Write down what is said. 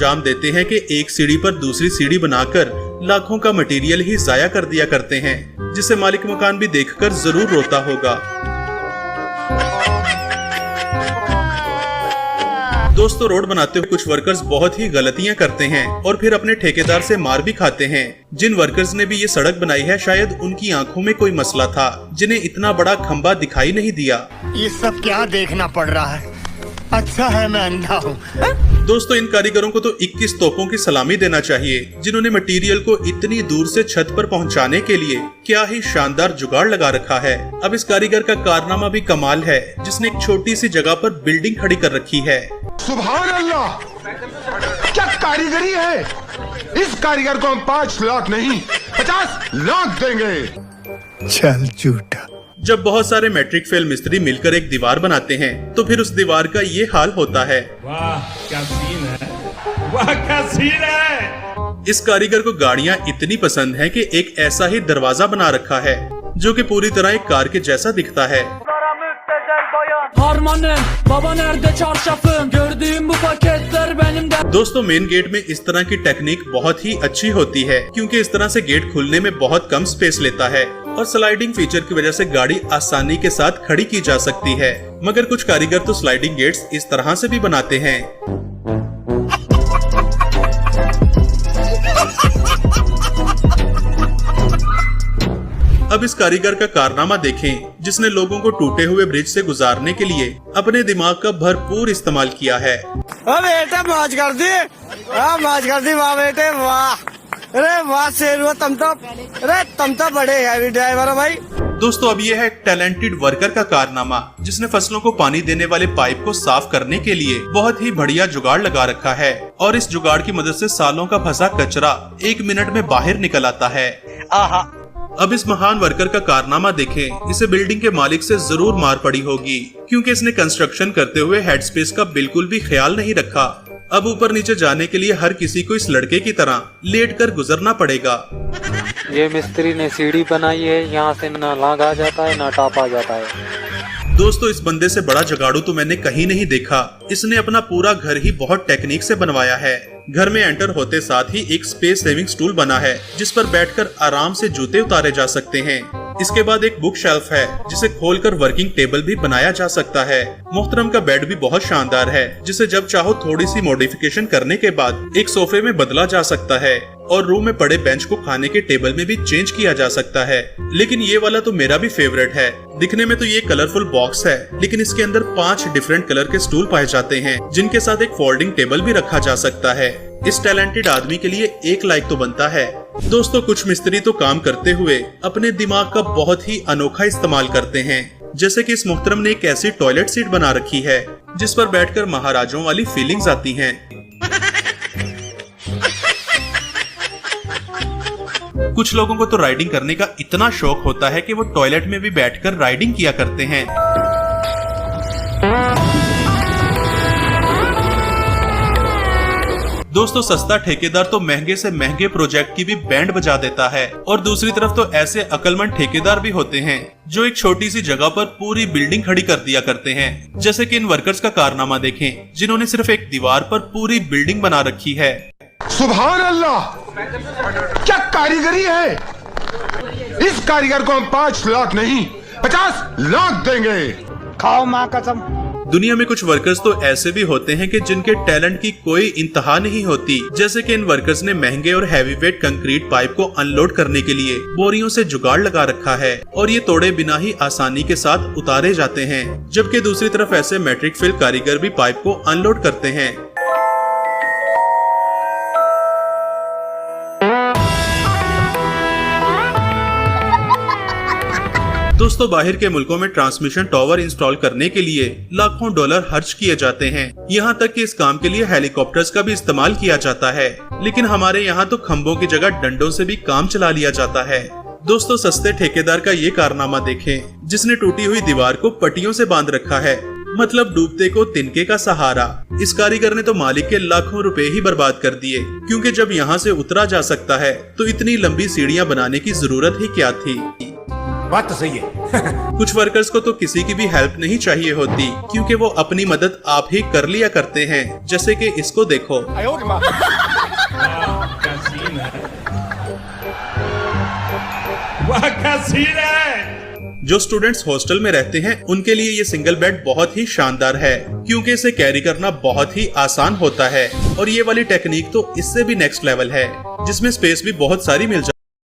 अंजाम देते हैं कि एक सीढ़ी पर दूसरी सीढ़ी बनाकर लाखों का मटेरियल ही जाया कर दिया करते हैं, जिसे मालिक मकान भी देखकर जरूर रोता होगा। दोस्तों, रोड बनाते हुए कुछ वर्कर्स बहुत ही गलतियां करते हैं और फिर अपने ठेकेदार से मार भी खाते हैं। जिन वर्कर्स ने भी ये सड़क बनाई है, शायद उनकी आंखों में कोई मसला था, जिन्हें इतना बड़ा खंबा दिखाई नहीं दिया। ये सब क्या देखना पड़ रहा है? अच्छा है मैं अंधा हूँ। दोस्तों, इन कारीगरों को तो 21 तोपों की सलामी देना चाहिए, जिन्होंने मटेरियल को इतनी दूर से छत पर पहुंचाने के लिए क्या ही शानदार जुगाड़ लगा रखा है। अब इस कारीगर का कारनामा भी कमाल है, जिसने एक छोटी सी जगह पर बिल्डिंग खड़ी कर रखी है। सुभान अल्लाह, क्या कारीगरी है! इस कारीगर को हम 5 लाख नहीं 50 लाख देंगे। चल झूठा। जब बहुत सारे मैट्रिक फेल मिस्त्री मिलकर एक दीवार बनाते हैं, तो फिर उस दीवार का ये हाल होता है। वाह क्या सीन है, वाह क्या सीन है। इस कारीगर को गाड़ियाँ इतनी पसंद हैं कि एक ऐसा ही दरवाजा बना रखा है, जो कि पूरी तरह एक कार के जैसा दिखता है। दोस्तों, मेन गेट में इस तरह की टेक्निक बहुत ही अच्छी होती है, क्योंकि इस तरह से गेट खुलने में बहुत कम स्पेस लेता है और स्लाइडिंग फीचर की वजह से गाड़ी आसानी के साथ खड़ी की जा सकती है। मगर कुछ कारीगर तो स्लाइडिंग गेट्स इस तरह से भी बनाते हैं। अब इस कारीगर का कारनामा देखें, जिसने लोगों को टूटे हुए ब्रिज से गुजारने के लिए अपने दिमाग का भरपूर इस्तेमाल किया है। बेटे मौज कर दी, मौज कर दी, वाह बेटे वाह, अरे वाह शेर, तुम तो बड़े हैवी ड्राइवर हो भाई। दोस्तों, अब यह है एक टैलेंटेड वर्कर का कारनामा, जिसने फसलों को पानी देने वाले पाइप को साफ करने के लिए बहुत ही बढ़िया जुगाड़ लगा रखा है और इस जुगाड़ की मदद से सालों का फंसा कचरा 1 मिनट में बाहर निकल आता है। आहा। अब इस महान वर्कर का कारनामा देखें। इसे बिल्डिंग के मालिक से जरूर मार पड़ी होगी, क्योंकि इसने कंस्ट्रक्शन करते हुए हेड स्पेस का बिल्कुल भी ख्याल नहीं रखा। अब ऊपर नीचे जाने के लिए हर किसी को इस लड़के की तरह लेट कर गुजरना पड़ेगा। ये मिस्त्री ने सीढ़ी बनाई है, यहाँ से ना लांग आ जाता है ना टाप आ जाता है। दोस्तों, इस बंदे से बड़ा जुगाड़ू तो मैंने कहीं नहीं देखा। इसने अपना पूरा घर ही बहुत टेक्निक से बनवाया है। घर में एंटर होते साथ ही एक स्पेस सेविंग स्टूल बना है, जिस पर बैठकर आराम से जूते उतारे जा सकते हैं। इसके बाद एक बुक शेल्फ है, जिसे खोलकर वर्किंग टेबल भी बनाया जा सकता है। मोहतरम का बेड भी बहुत शानदार है, जिसे जब चाहो थोड़ी सी मॉडिफिकेशन करने के बाद एक सोफे में बदला जा सकता है और रूम में पड़े बेंच को खाने के टेबल में भी चेंज किया जा सकता है। लेकिन ये वाला तो मेरा भी फेवरेट है। दिखने में तो ये कलरफुल बॉक्स है, लेकिन इसके अंदर 5 डिफरेंट कलर के स्टूल पाए जाते हैं, जिनके साथ एक फोल्डिंग टेबल भी रखा जा सकता है। इस टैलेंटेड आदमी के लिए 1 लाइक तो बनता है। दोस्तों, कुछ मिस्त्री तो काम करते हुए अपने दिमाग का बहुत ही अनोखा इस्तेमाल करते हैं, जैसे कि इस मोहतरम ने एक ऐसी टॉयलेट सीट बना रखी है, जिस पर बैठकर महाराजों वाली फीलिंग्स आती हैं। कुछ लोगों को तो राइडिंग करने का इतना शौक होता है कि वो टॉयलेट में भी बैठकर राइडिंग किया करते हैं। दोस्तों, सस्ता ठेकेदार तो महंगे से महंगे प्रोजेक्ट की भी बैंड बजा देता है और दूसरी तरफ तो ऐसे अक्लमंद ठेकेदार भी होते हैं, जो एक छोटी सी जगह पर पूरी बिल्डिंग खड़ी कर दिया करते हैं। जैसे कि इन वर्कर्स का कारनामा देखें, जिन्होंने सिर्फ एक दीवार पर पूरी बिल्डिंग बना रखी है। सुभान अल्लाह, क्या कारीगरी है! इस कारीगर को हम 5 लाख नहीं 50 लाख देंगे। खाओ माँ कसम। दुनिया में कुछ वर्कर्स तो ऐसे भी होते हैं कि जिनके टैलेंट की कोई इंतहा नहीं होती। जैसे कि इन वर्कर्स ने महंगे और हैवी वेट कंक्रीट पाइप को अनलोड करने के लिए बोरियों से जुगाड़ लगा रखा है और ये तोड़े बिना ही आसानी के साथ उतारे जाते हैं। जबकि दूसरी तरफ ऐसे मैट्रिक फेल कारीगर भी पाइप को अनलोड करते हैं। दोस्तों, बाहर के मुल्कों में ट्रांसमिशन टावर इंस्टॉल करने के लिए लाखों डॉलर खर्च किए जाते हैं। यहाँ तक कि इस काम के लिए हेलीकॉप्टर्स का भी इस्तेमाल किया जाता है। लेकिन हमारे यहाँ तो खंभों की जगह डंडों से भी काम चला लिया जाता है। दोस्तों, सस्ते ठेकेदार का ये कारनामा देखें, जिसने टूटी हुई दीवार को पट्टियों से बांध रखा है, मतलब डूबते को तिनके का सहारा। इस कारीगर ने तो मालिक के लाखों रुपए ही बर्बाद कर दिए, क्योंकि जब यहाँ से उतरा जा सकता है तो इतनी लंबी सीढ़ियाँ बनाने की जरूरत ही क्या थी। बात तो सही है। कुछ वर्कर्स को तो किसी की भी हेल्प नहीं चाहिए होती, क्योंकि वो अपनी मदद आप ही कर लिया करते हैं। जैसे कि इसको देखो। क्या सीन है, वाह क्या सीन है। जो स्टूडेंट्स हॉस्टल में रहते हैं उनके लिए ये सिंगल बेड बहुत ही शानदार है, क्योंकि इसे कैरी करना बहुत ही आसान होता है। और ये वाली टेक्निक तो इससे भी नेक्स्ट लेवल है, जिसमें स्पेस भी बहुत सारी मिल